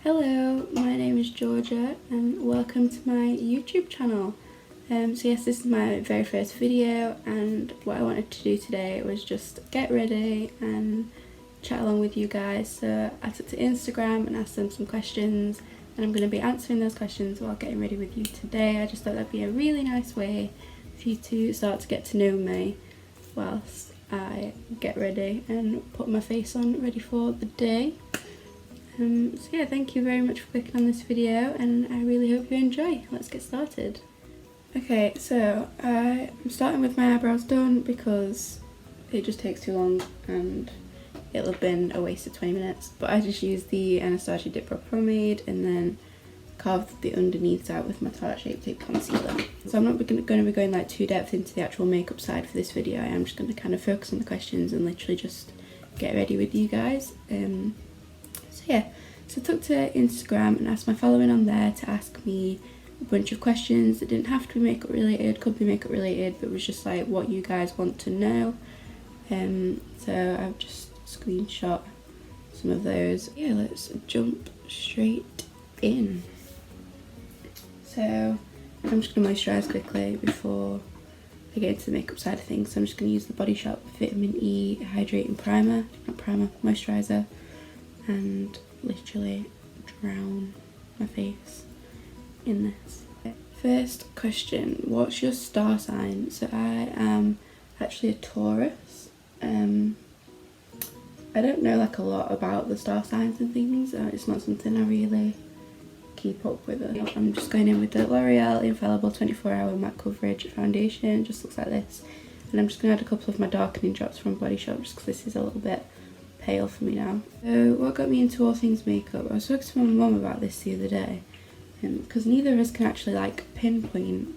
Hello, my name is Georgia and welcome to my YouTube channel. So yes, this is my very first video, and what I wanted to do today was just get ready and chat along with you guys. So I took to Instagram and asked them some questions, and I'm going to be answering those questions while getting ready with you today. I just thought that'd be a really nice way for you to start to get to know me whilst I get ready and put my face on ready for the day. So yeah, thank you very much for clicking on this video and I really hope you enjoy. Let's get started. Okay, so I'm starting with my eyebrows done because it just takes too long and it'll have been a waste of 20 minutes. But I just used the Anastasia Dip Brow Pomade and then carved the underneath out with my Tarte Shape Tape Concealer. So I'm not going to be going like too depth into the actual makeup side for this video. I am just going to kind of focus on the questions and literally just get ready with you guys. So yeah, so I took to Instagram and asked my following on there to ask me a bunch of questions that didn't have to be makeup related, could be makeup related, but was just like what you guys want to know. So I've just screenshot some of those. Yeah, let's jump straight in. So I'm just going to moisturise quickly before I get into the makeup side of things. So I'm just going to use the Body Shop Vitamin E Hydrating Moisturiser, and literally drown my face in this. First question, what's your star sign? So I am actually a Taurus. I don't know like a lot about the star signs and things. It's not something I really keep up with. I'm just going in with the L'Oreal Infallible 24-hour matte coverage foundation. Just looks like this, and I'm just going to add a couple of my darkening drops from Body Shop just because this is a little bit pale for me now. So what got me into all things makeup, I was talking to my mum about this the other day, because neither of us can actually like pinpoint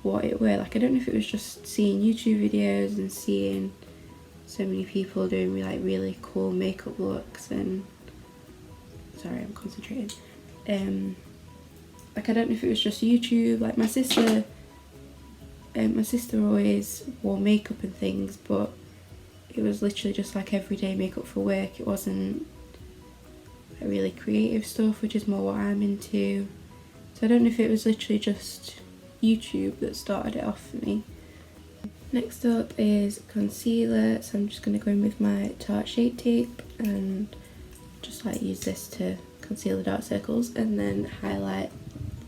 what it were. Like I don't know if it was just seeing YouTube videos and seeing so many people doing really cool makeup looks, and sorry, I'm concentrating. Like I don't know if it was just YouTube. Like my sister always wore makeup and things, but it was literally just like everyday makeup for work. It wasn't really creative stuff, which is more what I'm into. So I don't know if it was literally just YouTube that started it off for me. Next up is concealer. So I'm just going to go in with my Tarte Shape Tape and just like use this to conceal the dark circles and then highlight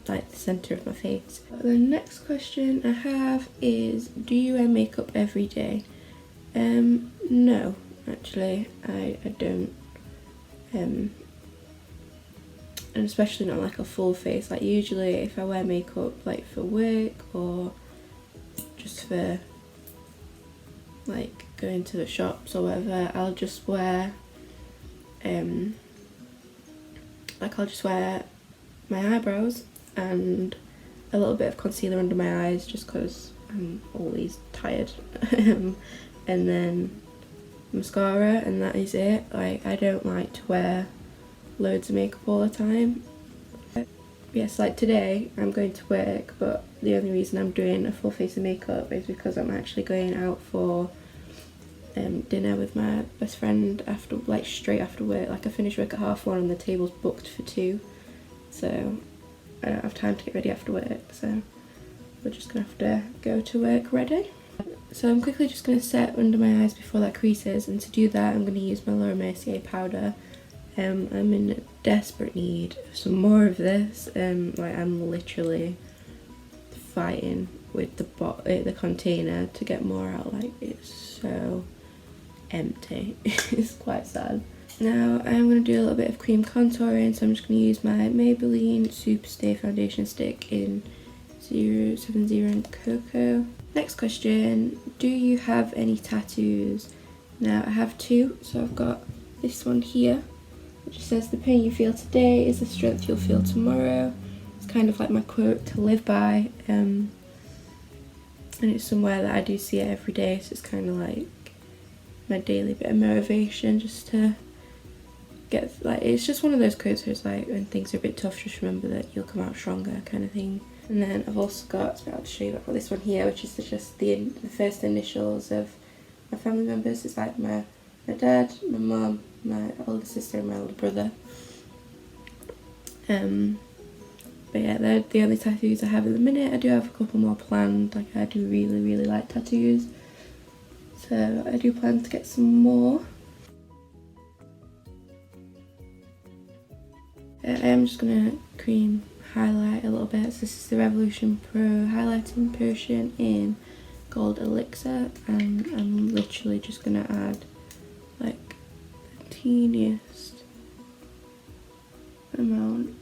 like the centre of my face. The next question I have is, do you wear makeup every day? No, actually, I don't, and especially not like a full face. Like usually if I wear makeup like for work or just for like going to the shops or whatever, I'll just wear my eyebrows and a little bit of concealer under my eyes just because I'm always tired. And then mascara, and that is it. Like I don't like to wear loads of makeup all the time. Yes, like today I'm going to work, but the only reason I'm doing a full face of makeup is because I'm actually going out for dinner with my best friend after, like straight after work. Like I finish work at 1:30 and the table's booked for 2, so I don't have time to get ready after work, so we're just gonna have to go to work ready. So I'm quickly just going to set under my eyes before that creases, and to do that I'm going to use my Mercier powder. I'm in desperate need of some more of this. Like I'm literally fighting with the container to get more out. Like it's so empty. It's quite sad. Now I'm going to do a little bit of cream contouring, so I'm just going to use my Maybelline Superstay foundation stick in 070 and Cocoa. Next question, do you have any tattoos? Now I have 2, so I've got this one here, which says the pain you feel today is the strength you'll feel tomorrow. It's kind of like my quote to live by, and it's somewhere that I do see it every day, so it's kind of like my daily bit of motivation just to get, like, it's just one of those quotes where it's like when things are a bit tough, just remember that you'll come out stronger kind of thing. And then I've also got, I'll show you, I've got this one here, which is just the first initials of my family members. It's like my dad, my mum, my older sister and my older brother. But yeah, they're the only tattoos I have at the minute. I do have a couple more planned. Like, I do really like tattoos, so I do plan to get some more. I am just gonna cream highlight a little bit. So this is the Revolution Pro highlighting potion in Gold Elixir, and I'm literally just gonna add like the teeniest amount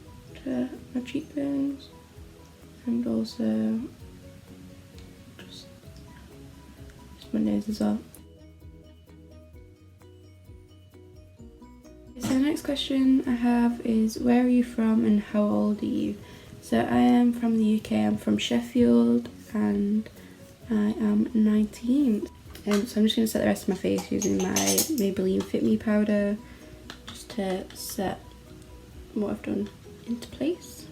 to my cheekbones, and also just my nose as well. So the next question I have is, where are you from and how old are you? So I am from the UK, I'm from Sheffield, and I am 19. So I'm just going to set the rest of my face using my Maybelline Fit Me powder, just to set what I've done into place.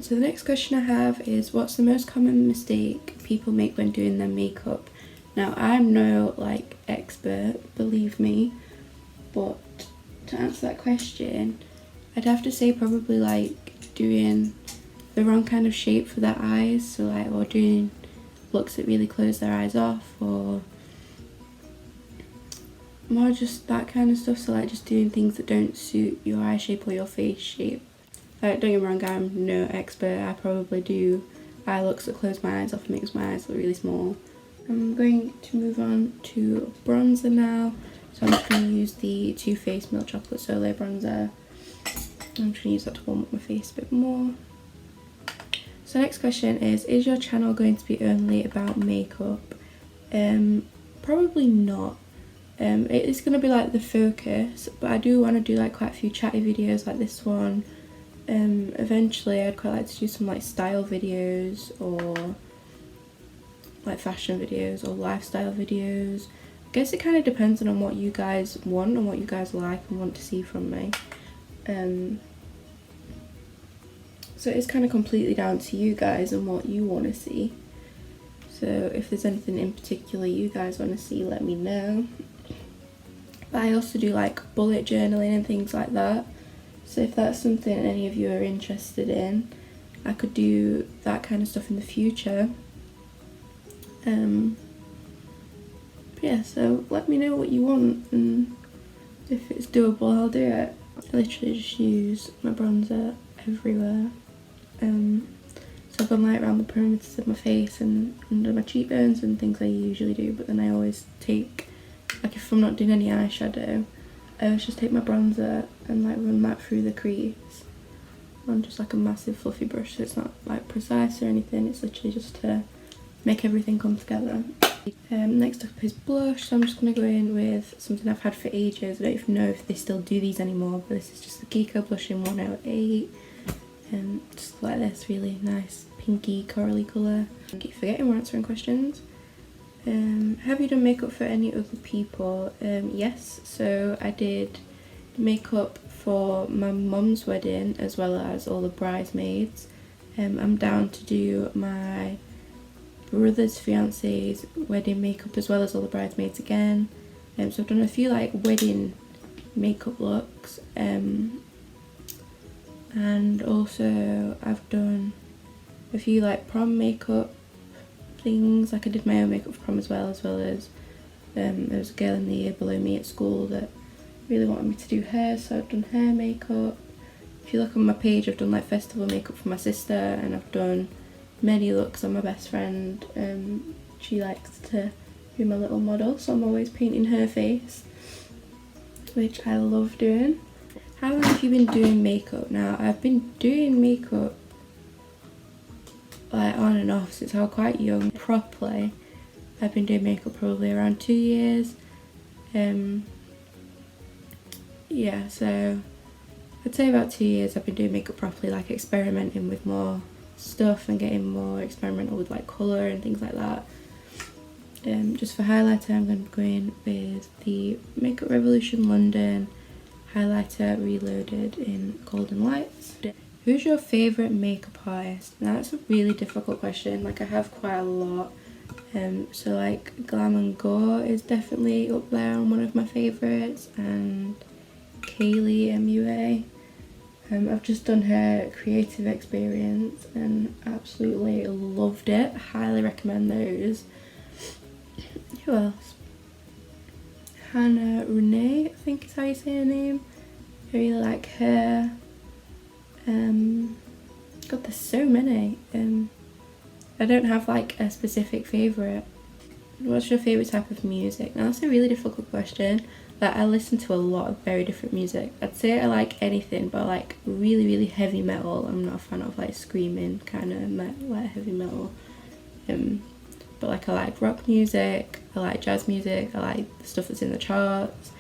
So the next question I have is, what's the most common mistake people make when doing their makeup? Now, I'm no like expert, believe me, but to answer that question, I'd have to say probably like doing the wrong kind of shape for their eyes, so like, or doing looks that really close their eyes off, or more just that kind of stuff. So like just doing things that don't suit your eye shape or your face shape. Like, don't get me wrong, I'm no expert. I probably do eye looks that close my eyes off and makes my eyes look really small. I'm going to move on to bronzer now. So I'm just going to use the Too Faced Milk Chocolate Soleil bronzer. I'm just going to use that to warm up my face a bit more. So next question is your channel going to be only about makeup? Probably not. It is going to be like the focus, but I do want to do like quite a few chatty videos like this one. Eventually I'd quite like to do some like style videos, or like fashion videos, or lifestyle videos. I guess it kind of depends on what you guys want and what you guys like and want to see from me. So it's kind of completely down to you guys and what you want to see. So if there's anything in particular you guys want to see, let me know. But I also do like bullet journaling and things like that. So if that's something any of you are interested in, I could do that kind of stuff in the future. But yeah, so let me know what you want, and if it's doable, I'll do it. I literally just use my bronzer everywhere. So I've gone right around the perimeters of my face and under my cheekbones and things I usually do, but then I always take, like if I'm not doing any eyeshadow, I always just take my bronzer and like run that through the crease on just like a massive fluffy brush, so it's not like precise or anything, it's literally just to make everything come together. Next up is blush, so I'm just going to go in with something I've had for ages. I don't even know if they still do these anymore, but this is just the Kiko blush in 108. Just like this really nice pinky corally colour. I keep forgetting we're answering questions. Have you done makeup for any other people? Yes, so I did makeup for my mum's wedding as well as all the bridesmaids. I'm down to do my brother's fiance's wedding makeup as well as all the bridesmaids again. So I've done a few like wedding makeup looks, and also I've done a few like prom makeup things. Like I did my own makeup for prom as well as there was a girl in the year below me at school that really wanted me to do hair, so I've done hair makeup. If you look on my page, I've done like festival makeup for my sister, and I've done many looks on my best friend. She likes to be my little model, so I'm always painting her face, which I love doing. How long have you been doing makeup? Now, I've been doing makeup like on and off since I was quite young. Properly, I've been doing makeup probably around 2 years. Yeah, so I'd say about 2 years I've been doing makeup properly, like experimenting with more stuff and getting more experimental with like colour and things like that. Just for highlighter, I'm going to go in with the Makeup Revolution London highlighter reloaded in Golden Lights. Who's your favourite makeup artist? Now that's a really difficult question, like I have quite a lot. So like Glam and Gore is definitely up there on one of my favourites, and Kaylee MUA. I've just done her creative experience and absolutely loved it. Highly recommend those. Who else? Hannah Renee, I think is how you say her name. I really like her. God, there's so many. I don't have like a specific favourite. What's your favourite type of music? Now that's a really difficult question. Like, I listen to a lot of very different music. I'd say I like anything, but like really, really heavy metal. I'm not a fan of like screaming kind of like heavy metal. But like I like rock music, I like jazz music, I like the stuff that's in the charts.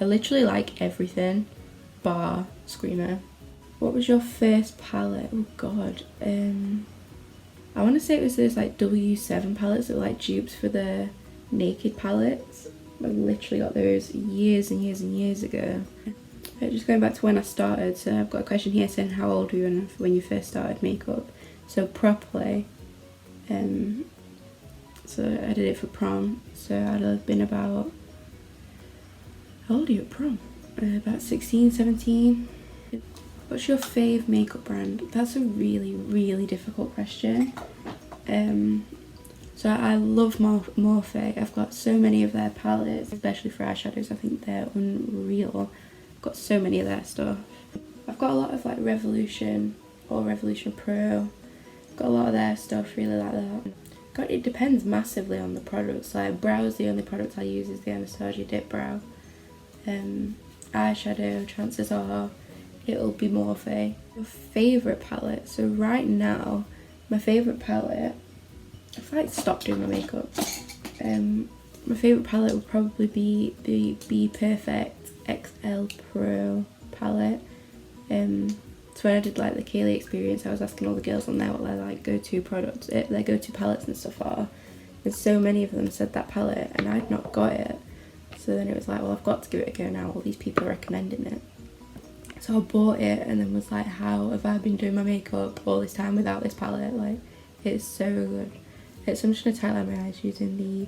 I literally like everything bar screamer. What was your first palette? Oh god. I want to say it was those like W7 palettes that were like dupes for the Naked palettes. I literally got those years and years and years ago. Just going back to when I started, so I've got a question here saying how old were you when you first started makeup? So properly, so I did it for prom, so I'd have been about, how old are you at prom? About 16, 17. What's your fave makeup brand? That's a really, really difficult question. So I love Morphe. I've got so many of their palettes, especially for eyeshadows. I think they're unreal. I've got so many of their stuff. I've got a lot of like Revolution or Revolution Pro. Got a lot of their stuff, really like that. God, it depends massively on the products. Like brows, the only product I use is the Anastasia Dip Brow. Eyeshadow, chances are it'll be Morphe. Your favourite palette? So right now, my favourite palette, I've like stopped doing my makeup. My favourite palette would probably be the Be Perfect XL Pro palette. So when I did like the Kaylee experience, I was asking all the girls on there what their like go-to products, their go-to palettes and stuff are. And so many of them said that palette and I'd not got it. So then it was like, well, I've got to give it a go now, all these people are recommending it. So I bought it and then was like, how have I been doing my makeup all this time without this palette? Like, it's so good. So I'm just going to highlight my eyes using the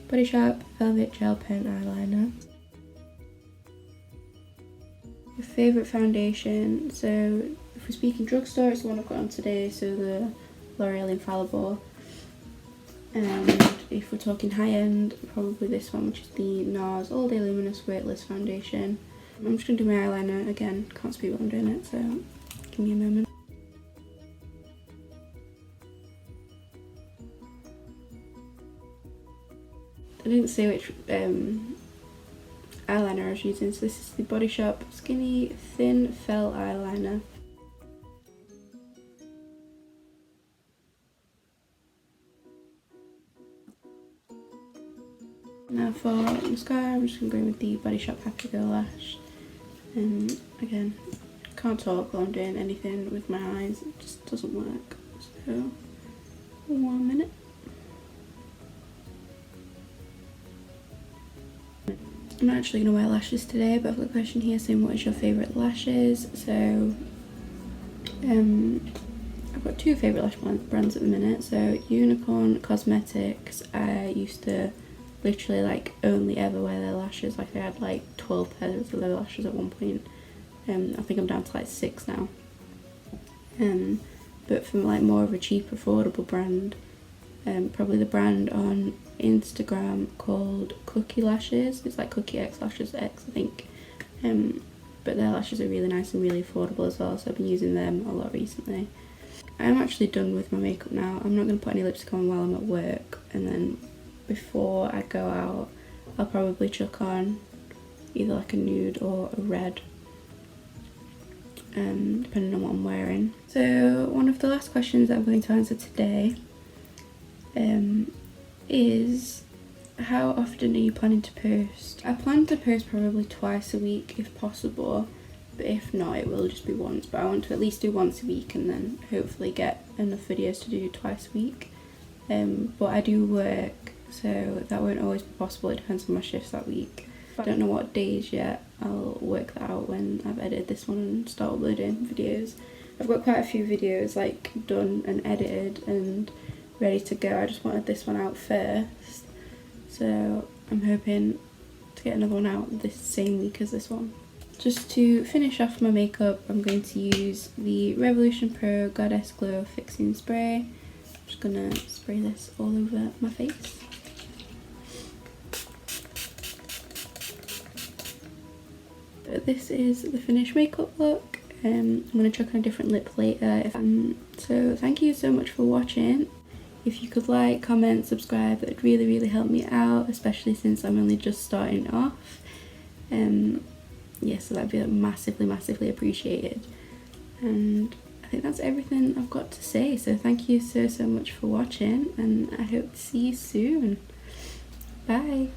Body Shop Velvet Gel Pen Eyeliner. Your favourite foundation? So if we're speaking drugstore, it's the one I've got on today, so the L'Oreal Infallible. And if we're talking high end, probably this one, which is the NARS All Day Luminous Weightless Foundation. I'm just going to do my eyeliner again, can't speak while I'm doing it, so give me a moment. I didn't say which eyeliner I was using, so this is the Body Shop Skinny Thin Fell Eyeliner. Now for mascara, I'm just going to go in with the Body Shop Happy Go Lash. Again, can't talk while I'm doing anything with my eyes, it just doesn't work. So, 1 minute. I'm not actually going to wear lashes today, but I've got a question here saying what is your favourite lashes. So I've got two favourite lash brands at the minute. So Unicorn Cosmetics, I used to literally like only ever wear their lashes. Like I had like 12 pairs of their lashes at one point. I think I'm down to like 6 now. But from like more of a cheap affordable brand, probably the brand on Instagram called Cookie Lashes. It's like Cookie X Lashes X, I think. But their lashes are really nice and really affordable as well, so I've been using them a lot recently. I'm actually done with my makeup now. I'm not going to put any lipstick on while I'm at work, and then before I go out I'll probably chuck on either like a nude or a red, depending on what I'm wearing. So one of the last questions that I'm going to answer today is how often are you planning to post? I plan to post probably twice a week if possible, but if not it will just be once. But I want to at least do once a week and then hopefully get enough videos to do twice a week. But I do work, so that won't always be possible. It depends on my shifts that week. I don't know what days yet. I'll work that out when I've edited this one and start uploading videos. I've got quite a few videos like done and edited and ready to go. I just wanted this one out first, so I'm hoping to get another one out this same week as this one. Just to finish off my makeup, I'm going to use the Revolution Pro Goddess Glow Fixing Spray. I'm just gonna spray this all over my face. But this is the finished makeup look. I'm gonna chuck on a different lip later. So thank you so much for watching. If you could like, comment, subscribe, it would really help me out, especially since I'm only just starting off. Yeah, so that'd be massively appreciated. And I think that's everything I've got to say. So thank you so much for watching, and I hope to see you soon. Bye.